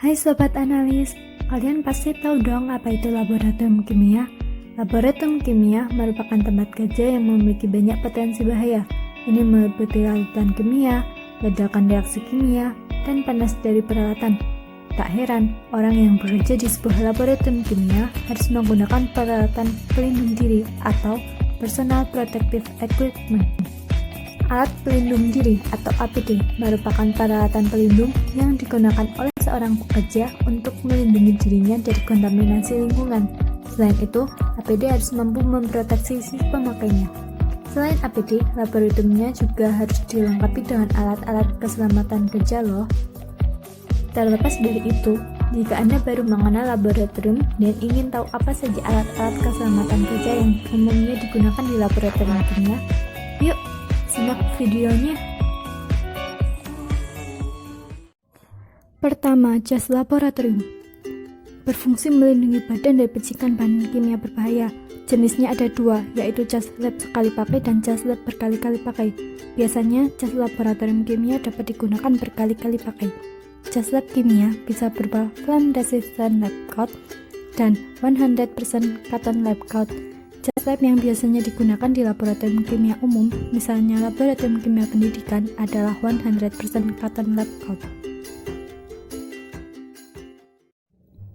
Hai Sobat Analis, kalian pasti tahu dong apa itu laboratorium kimia? Laboratorium kimia merupakan tempat kerja yang memiliki banyak potensi bahaya. Ini meliputi larutan kimia, ledakan reaksi kimia, dan panas dari peralatan. Tak heran, orang yang bekerja di sebuah laboratorium kimia harus menggunakan peralatan pelindung diri atau Personal Protective Equipment. Alat pelindung diri atau APD merupakan peralatan pelindung yang digunakan oleh seorang pekerja untuk melindungi dirinya dari kontaminasi lingkungan. Selain itu, APD harus mampu memproteksi si pemakainya. Selain APD, laboratoriumnya juga harus dilengkapi dengan alat-alat keselamatan kerja loh. Terlepas dari itu, jika Anda baru mengenal laboratorium dan ingin tahu apa saja alat-alat keselamatan kerja yang umumnya digunakan di laboratorium kimia, yuk simak videonya. Pertama, jas laboratorium. Berfungsi melindungi badan dari percikan bahan kimia berbahaya. Jenisnya ada dua, yaitu jas lab sekali pakai dan jas lab berkali-kali pakai. Biasanya, jas laboratorium kimia dapat digunakan berkali-kali pakai. Jas lab kimia bisa berupa flame resistant lab coat dan 100% cotton lab coat. Jas lab yang biasanya digunakan di laboratorium kimia umum, misalnya laboratorium kimia pendidikan, adalah 100% cotton lab coat.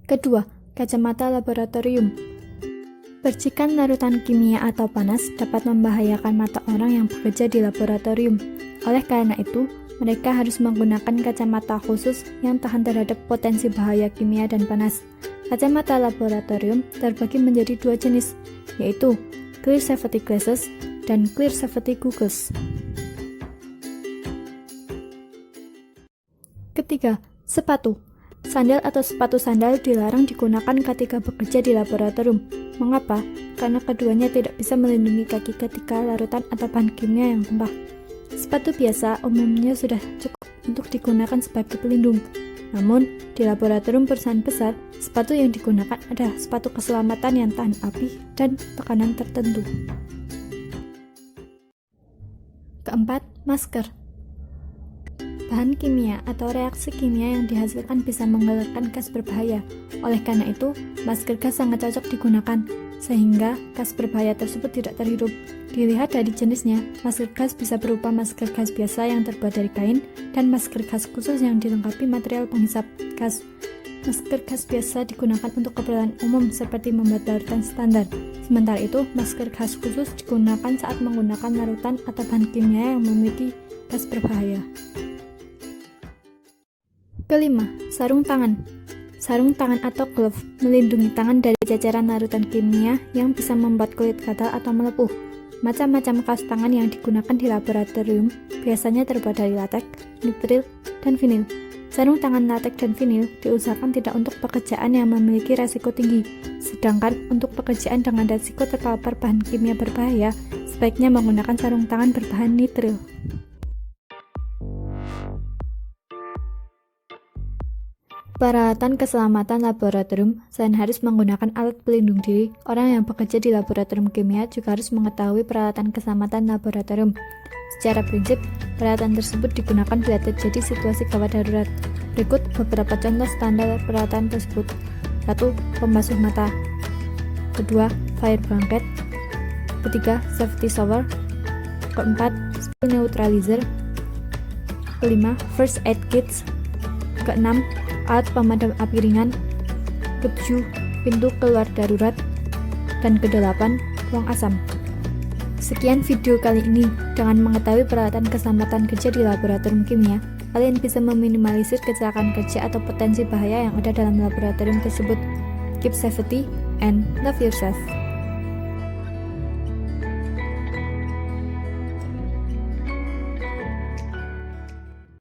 Kedua, kacamata laboratorium. Percikan larutan kimia atau panas dapat membahayakan mata orang yang bekerja di laboratorium. Oleh karena itu, mereka harus menggunakan kacamata khusus yang tahan terhadap potensi bahaya kimia dan panas. Kacamata laboratorium terbagi menjadi dua jenis, yaitu clear safety glasses dan clear safety goggles. Ketiga, sepatu. Sandal atau sepatu sandal dilarang digunakan ketika bekerja di laboratorium. Mengapa? Karena keduanya tidak bisa melindungi kaki ketika larutan atau bahan kimia yang tumpah. Sepatu biasa umumnya sudah cukup untuk digunakan sebagai pelindung. Namun, di laboratorium perusahaan besar, sepatu yang digunakan adalah sepatu keselamatan yang tahan api dan tekanan tertentu. Keempat, masker. Bahan kimia atau reaksi kimia yang dihasilkan bisa mengeluarkan gas berbahaya. Oleh karena itu, masker gas sangat cocok digunakan, sehingga gas berbahaya tersebut tidak terhirup. Dilihat dari jenisnya, masker gas bisa berupa masker gas biasa yang terbuat dari kain dan masker gas khusus yang dilengkapi material penghisap gas. Masker gas biasa digunakan untuk keperluan umum seperti membuat larutan standar. Sementara itu, masker gas khusus digunakan saat menggunakan larutan atau bahan kimia yang memiliki gas berbahaya. Kelima, sarung tangan. Sarung tangan atau glove melindungi tangan dari ceceran larutan kimia yang bisa membuat kulit gatal atau melepuh. Macam-macam kaos tangan yang digunakan di laboratorium biasanya terbuat dari latex, nitril, dan vinil. Sarung tangan latex dan vinil diusahakan tidak untuk pekerjaan yang memiliki resiko tinggi, sedangkan untuk pekerjaan dengan resiko terpapar bahan kimia berbahaya, sebaiknya menggunakan sarung tangan berbahan nitril. Peralatan keselamatan laboratorium. Selain harus menggunakan alat pelindung diri, orang yang bekerja di laboratorium kimia juga harus mengetahui peralatan keselamatan laboratorium. Secara prinsip, peralatan tersebut digunakan bila terjadi situasi gawat darurat. Berikut beberapa contoh standar peralatan tersebut. 1. Pembasuh mata. 2. Fire blanket. 3. Safety shower. 4. Spill neutralizer. 5. First aid kits. 6. Alat pemadam api ringan. 7. Pintu keluar darurat. Dan 8. Ruang asam. Sekian video kali ini. Dengan mengetahui peralatan keselamatan kerja di laboratorium kimia, kalian bisa meminimalisir kecelakaan kerja atau potensi bahaya yang ada dalam laboratorium tersebut. Keep safety and love yourself.